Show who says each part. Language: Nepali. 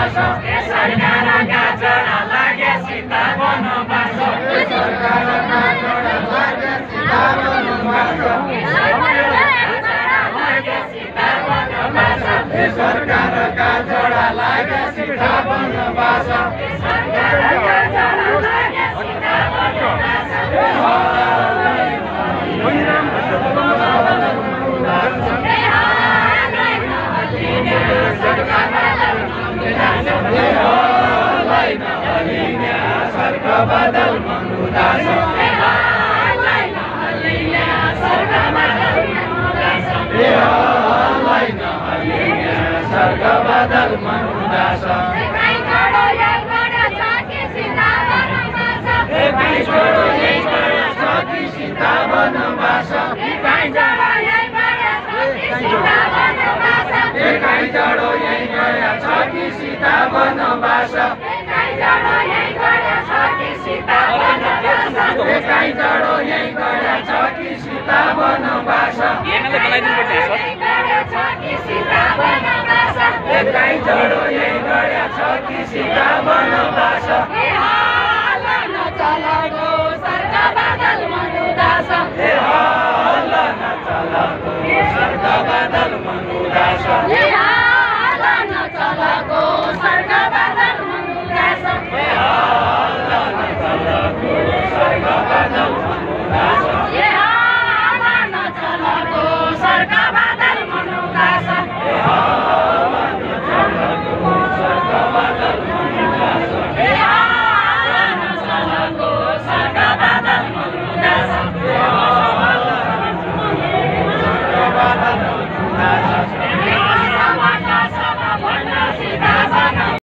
Speaker 1: बनोबास सरकारका जडा लागे सीता बनोबास सरकारका जडा लागे सीता बनोबास सरकारका जडा लागे सीता बनोबास बदल मनुदास सर्ग बदल मनुदास सीता बनोबास एकै जडो यही गया छ कि सीता बनोबास एकै जडो यही गया छ कि सीता बनोबास एकै जडो यही गया छ कि सीता बनोबास एकै जडो यही गया छ कि सीता